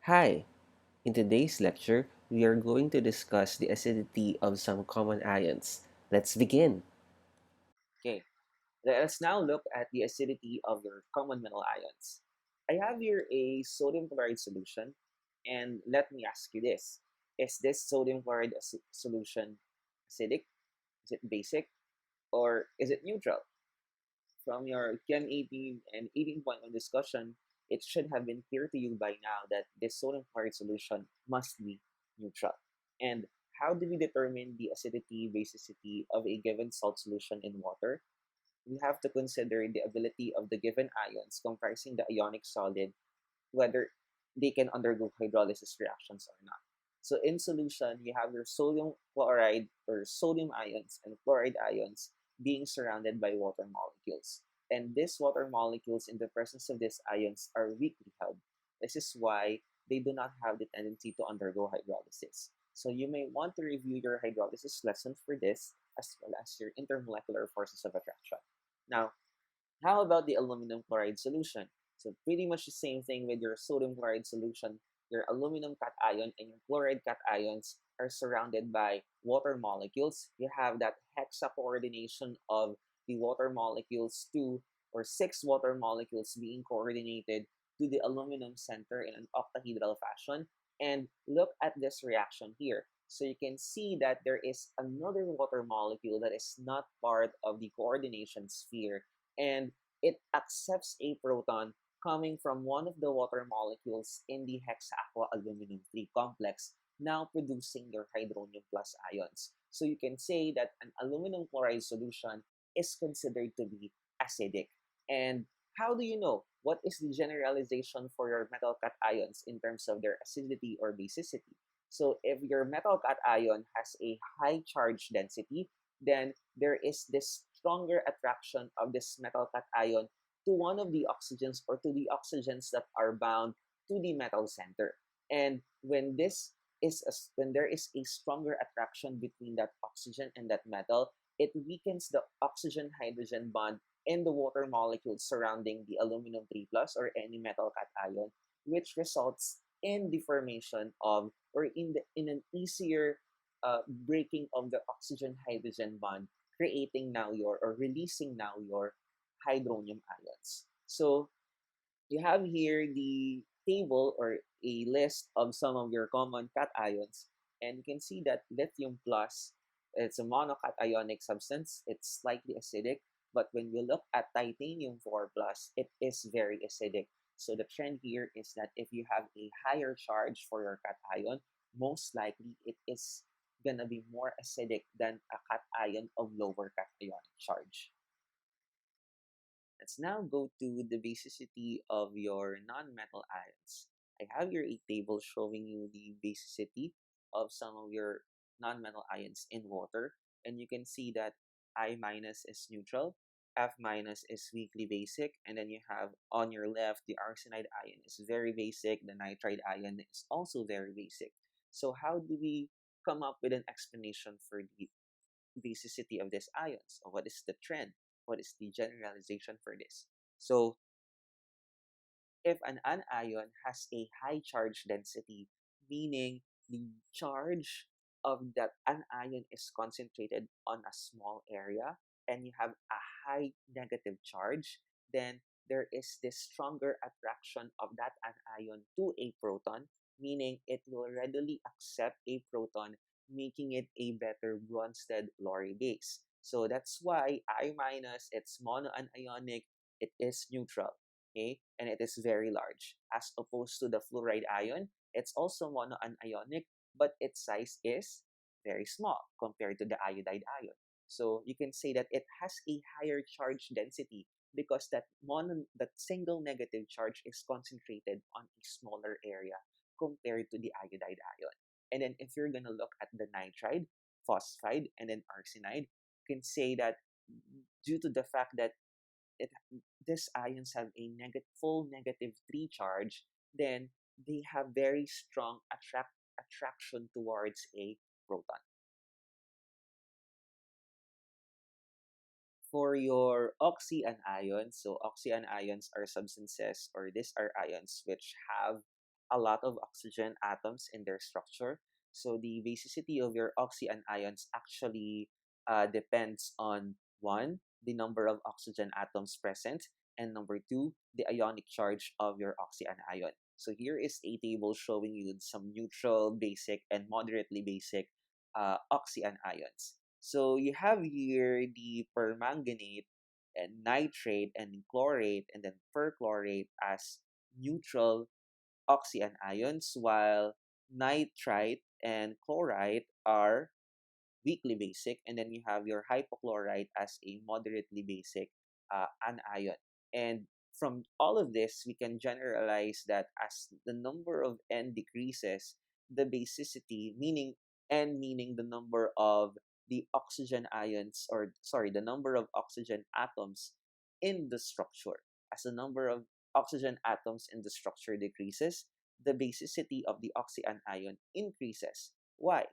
Hi! In today's lecture, we are going to discuss the acidity of some common ions. Let's begin. Okay, let's now look at the acidity of your common metal ions. I have here a sodium chloride solution, and let me ask you this. Is this sodium chloride solution acidic? Is it basic? Or is it neutral? From your Chem 18 and 18.1 discussion, it should have been clear to you by now that this sodium chloride solution must be neutral. And how do we determine the acidity, basicity of a given salt solution in water? We have to consider the ability of the given ions comprising the ionic solid, whether they can undergo hydrolysis reactions or not. So in solution, you have your sodium chloride or sodium ions and chloride ions being surrounded by water molecules. And these water molecules in the presence of these ions are weakly held. This is why they do not have the tendency to undergo hydrolysis. So you may want to review your hydrolysis lesson for this, as well as your intermolecular forces of attraction. Now, how about the aluminum chloride solution? So pretty much the same thing with your sodium chloride solution. Your aluminum cation and your chloride cations are surrounded by water molecules. You have that hexa coordination of the water molecules, two or six water molecules being coordinated to the aluminum center in an octahedral fashion. And look at this reaction here. So you can see that there is another water molecule that is not part of the coordination sphere, and it accepts a proton coming from one of the water molecules in the hexaqua aluminum 3 complex, now producing your hydronium plus ions. So you can say that an aluminum chloride solution is considered to be acidic. And how do you know? What is the generalization for your metal cations in terms of their acidity or basicity? So if your metal cation has a high charge density, then there is this stronger attraction of this metal cation to one of the oxygens or to the oxygens that are bound to the metal center. And when there is a stronger attraction between that oxygen and that metal, it weakens the oxygen hydrogen bond in the water molecules surrounding the aluminum 3 plus or any metal cation, which results in the formation of or in an easier breaking of the oxygen hydrogen bond, creating now your or releasing now your hydronium ions. So you have here the table or a list of some of your common cations, and you can see that lithium plus, it's a monocationic substance. It's slightly acidic, but when we look at titanium 4 plus, it is very acidic. So the trend here is that if you have a higher charge for your cation, most likely it is gonna be more acidic than a cation of lower cationic charge. Let's now go to the basicity of your non-metal ions. I have here a table showing you the basicity of some of your non-metal ions in water, and you can see that I minus is neutral, F minus is weakly basic, and then you have on your left the arsenide ion is very basic, the nitride ion is also very basic. So how do we come up with an explanation for the basicity of these ions? Or what is the trend? What is the generalization for this? So if an anion has a high charge density, meaning the charge of that anion is concentrated on a small area, and you have a high negative charge, then there is this stronger attraction of that anion to a proton, meaning it will readily accept a proton, making it a better Bronsted-Lowry base. So that's why I minus, it's monoanionic, it is neutral. Okay, and it is very large as opposed to the fluoride ion. It's also monoanionic, but its size is very small compared to the iodide ion. So you can say that it has a higher charge density because that single negative charge is concentrated on a smaller area compared to the iodide ion. And then if you're gonna look at the nitride, phosphide, and then arsenide, you can say that due to the fact that it these ions have a full negative 3 charge, then they have very strong attraction towards a proton. For your oxyanions, so oxyanions are substances or these are ions which have a lot of oxygen atoms in their structure. So the basicity of your oxyanions actually depends on one, the number of oxygen atoms present, and number two, the ionic charge of your oxyanion. So here is a table showing you some neutral, basic, and moderately basic oxyanions. So you have here the permanganate and nitrate and chlorate and then perchlorate as neutral oxyanions, while nitrite and chlorite are weakly basic, and then you have your hypochlorite as a moderately basic anion. And from all of this, we can generalize that as the number of N decreases, the basicity, meaning N meaning the number of the oxygen ions, or sorry, the number of oxygen atoms in the structure. As the number of oxygen atoms in the structure decreases, the basicity of the oxyanion increases. Why?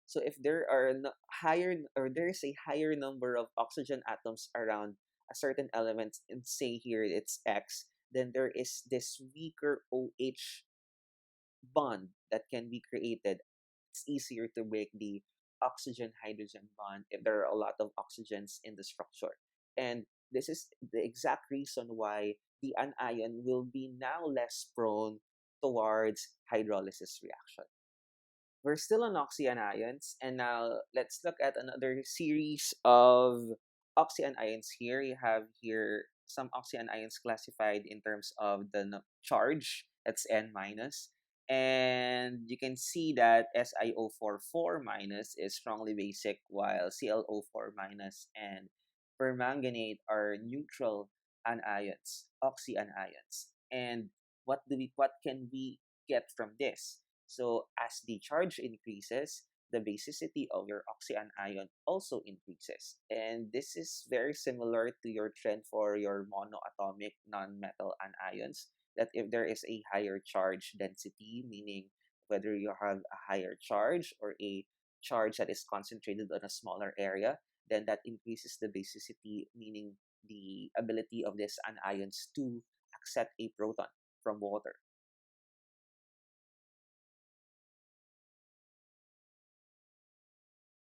So if there are higher, or there is a higher number of oxygen atoms around a certain element, and say here it's X, then there is this weaker OH bond that can be created. It's easier to break the oxygen hydrogen bond if there are a lot of oxygens in the structure. And this is the exact reason why the anion will be now less prone towards hydrolysis reaction. We're still on oxyanions, and now let's look at another series of oxyanions here. You have here some oxyanions classified in terms of the charge, that's N minus. And you can see that SiO4 minus is strongly basic, while ClO4 minus and permanganate are neutral anions, oxyanions. And what can we get from this? So as the charge increases, the basicity of your oxyanion also increases. And this is very similar to your trend for your monoatomic non-metal anions, that if there is a higher charge density, meaning whether you have a higher charge or a charge that is concentrated on a smaller area, then that increases the basicity, meaning the ability of these anions to accept a proton from water.